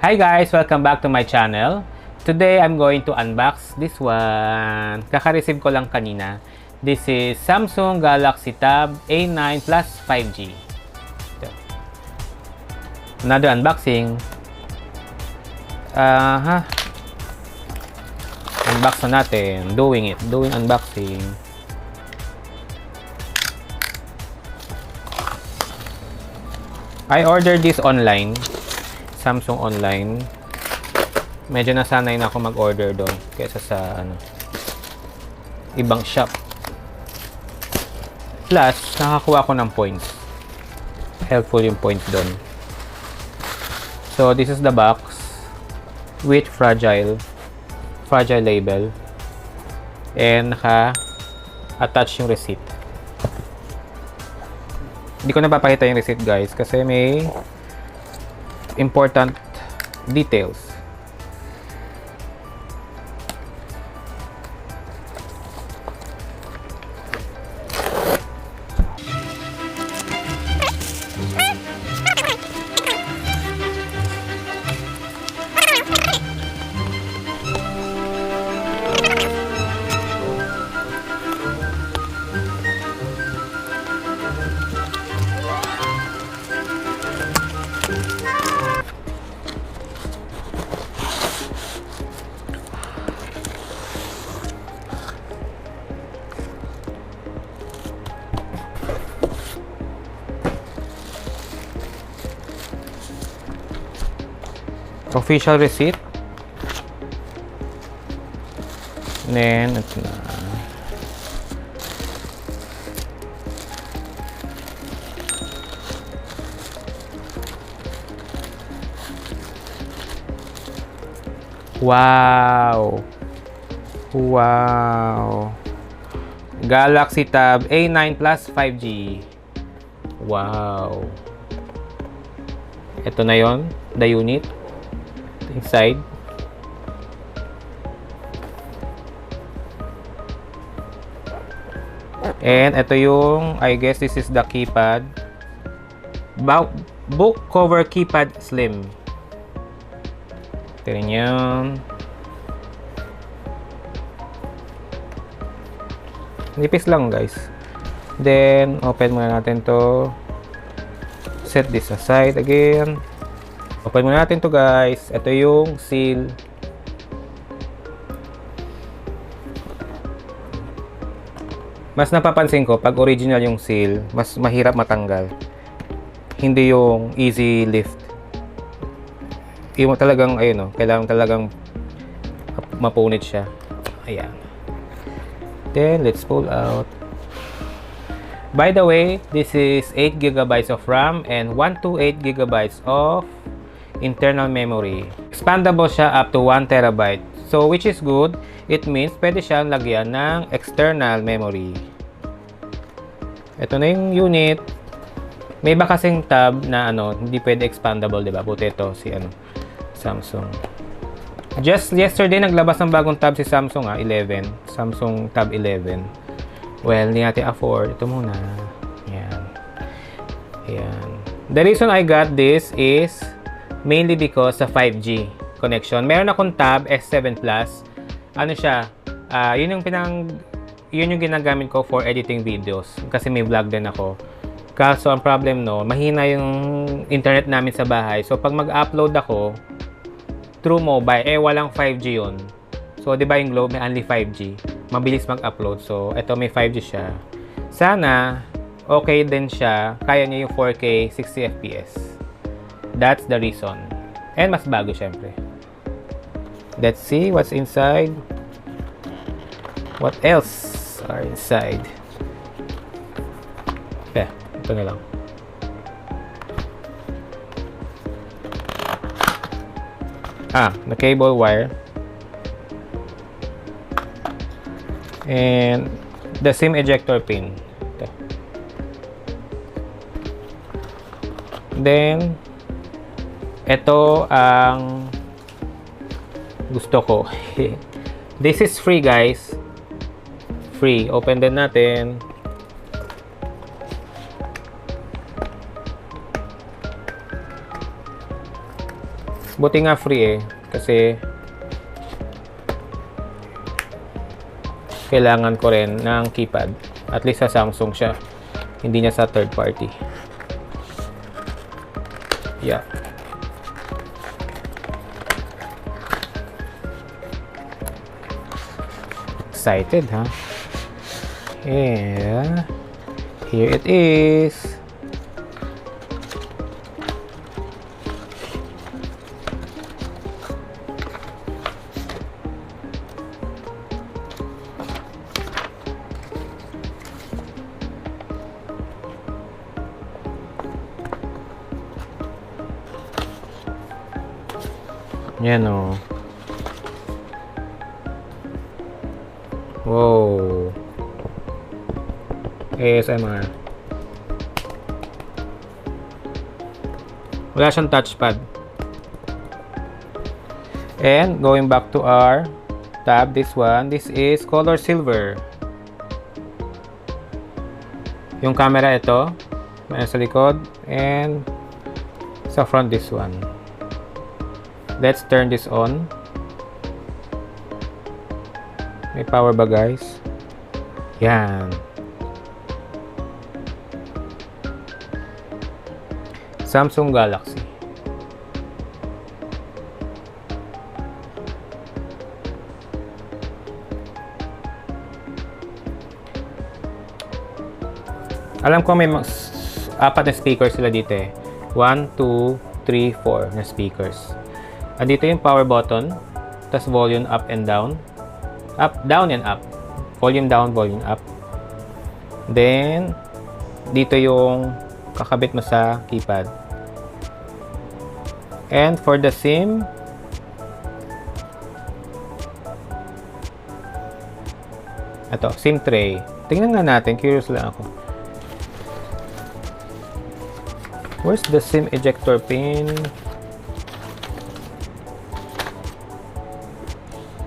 Hi guys! Welcome back to my channel. Today, I'm going to unbox this one. Kaka-receive ko lang kanina. This is Samsung Galaxy Tab A9 Plus 5G. Ito. Another unboxing. Unbox na natin. Doing unboxing. I ordered this online. Samsung online. Medyo nasanay na ako mag-order doon kaysa sa ibang shop. Plus, nakakuha ko ng points. Helpful yung points doon. So, this is the box with fragile label. And naka-attach yung receipt. Hindi ko napapakita yung receipt guys kasi may important details. Official receipt. And then, ito na. Wow! Wow! Galaxy Tab A9 Plus 5G. Wow! Ito na yon, the unit. Inside. And ito yung, I guess this is the keypad. Book cover keypad slim. Ito rin yun. Nipis lang guys. Then, open muna natin to. Set this aside again. Open muna natin to guys. Ito yung seal. Mas napapansin ko pag original yung seal, mas mahirap matanggal. Hindi yung easy lift. Yung talagang ayun, kailangan talagang mapunit siya. Ayan. Then let's pull out. By the way, this is 8 GB of RAM and 128 GB of internal memory. Expandable siya up to 1 TB. So, which is good. It means pwede siyang lagyan ng external memory. Ito na yung unit. May iba kasing tab na hindi pwede expandable, diba? Buti ito si Samsung. Just yesterday, naglabas ng bagong tab si Samsung, 11. Samsung Tab 11. Well, hindi natin afford. Ito muna. Ayan. Ayan. The reason I got this is mainly because sa 5G connection. Meron akong Tab S7 Plus. Ano siya? Yun yung ginagamit ko for editing videos. Kasi may vlog din ako. Kaso ang problem mahina yung internet namin sa bahay. So pag mag-upload ako through mobile, walang 5G yun. So di ba yung Globe may only 5G. Mabilis mag-upload. So ito may 5G siya. Sana okay din siya. Kaya niya yung 4K 60 FPS. That's the reason. And mas bago syempre. Let's see what's inside. What else are inside? Ito na lang. The cable wire. And the SIM ejector pin. Ito. Then ito ang gusto ko. This is free guys. Free. Open din natin. Buti nga free eh. Kasi kailangan ko rin ng keypad. At least sa Samsung siya. Hindi niya sa third party. Yeah. Excited, huh? Yeah. Here it is. Yan o. Wow. ASMR. Wala siyang touchpad. And going back to our tab, this one, this is color silver. Yung camera ito, may sa likod, and sa front this one. Let's turn this on. May power ba guys? Yan. Samsung Galaxy. Alam ko may apat na speakers sila dito eh. 1, 2, 3, 4 na speakers. At dito yung power button, tas volume up and down. Up, down and up. Volume down, volume up. Then, dito yung kakabit mo sa keypad. And for the SIM, ito, SIM tray. Tingnan nga natin, curious lang ako. Where's the SIM ejector pin?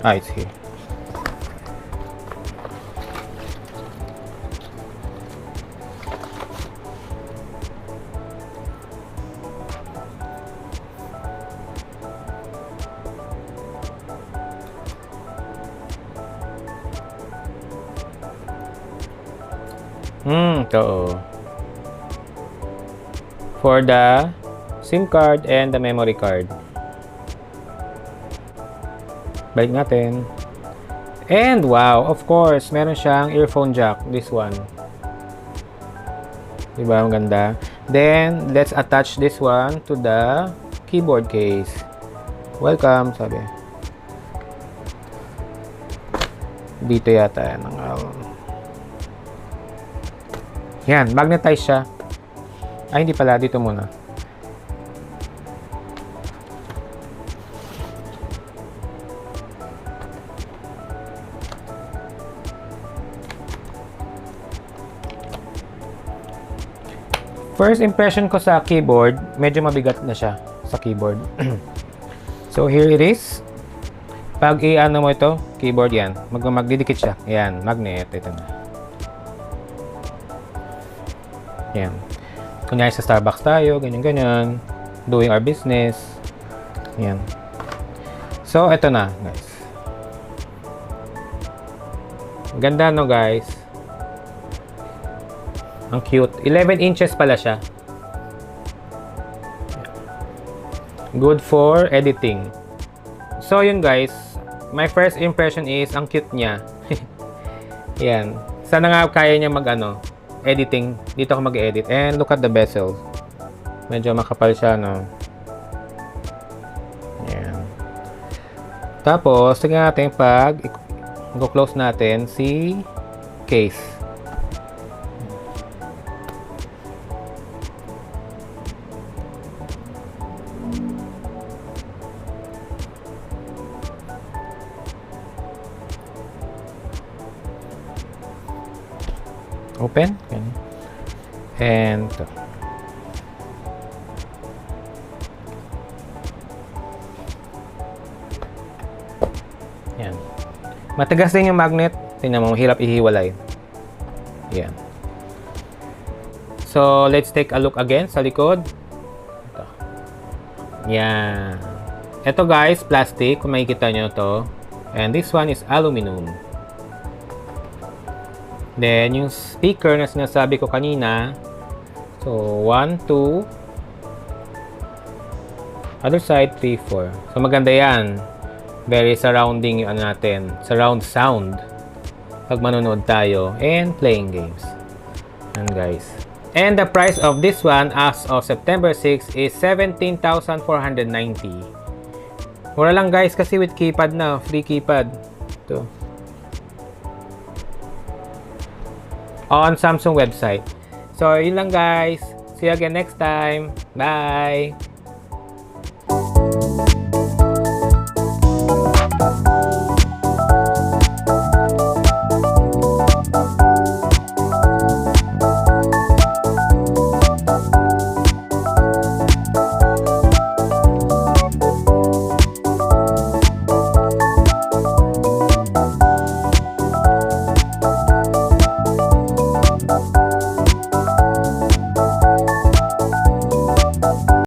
Ah, it's here. Ito. For the SIM card and the memory card. Balik natin. And wow, of course, meron siyang earphone jack. This one. Diba? Ang ganda. Then, let's attach this one to the keyboard case. Welcome, sabi. Dito yata yan. Yan, magnetize siya. Ay, hindi pala. Dito muna. First impression ko sa keyboard, medyo mabigat na siya sa keyboard. So, here it is. Pag i-ano mo ito, keyboard yan. Magdidikit siya. Yan, magnet. Ito na. Yan. Kunyari sa Starbucks tayo, ganyan-ganyan. Doing our business. Yan. So, ito na, guys. Ganda, no, guys? Ang cute. 11 inches pala siya. Good for editing. So, yun, guys. My first impression is, ang cute niya. Yan. Sana nga kaya niya editing. Dito ako mag-edit. And look at the bezel. Medyo makapal siya, no? Yan. Tapos, tingnan natin pag i-close natin si case. Open. And ito. Yan. Matigas din yung magnet. Tingnan mo, hirap ihiwalay. Yan. So, let's take a look again sa likod. Ito. Yan. Ito guys, plastic, kung makikita nyo to. And this one is aluminum. Then, yung speaker na sinasabi ko kanina. So, 1, 2. Other side, 3, 4. So, maganda yan. Very surrounding yung ano natin. Surround sound. Pag manonood tayo. And playing games. And guys. And the price of this one as of September 6 is 17,490. Mura lang guys kasi with keypad na. Free keypad. Ito. On Samsung website. So, yun lang guys. See you again next time. Bye!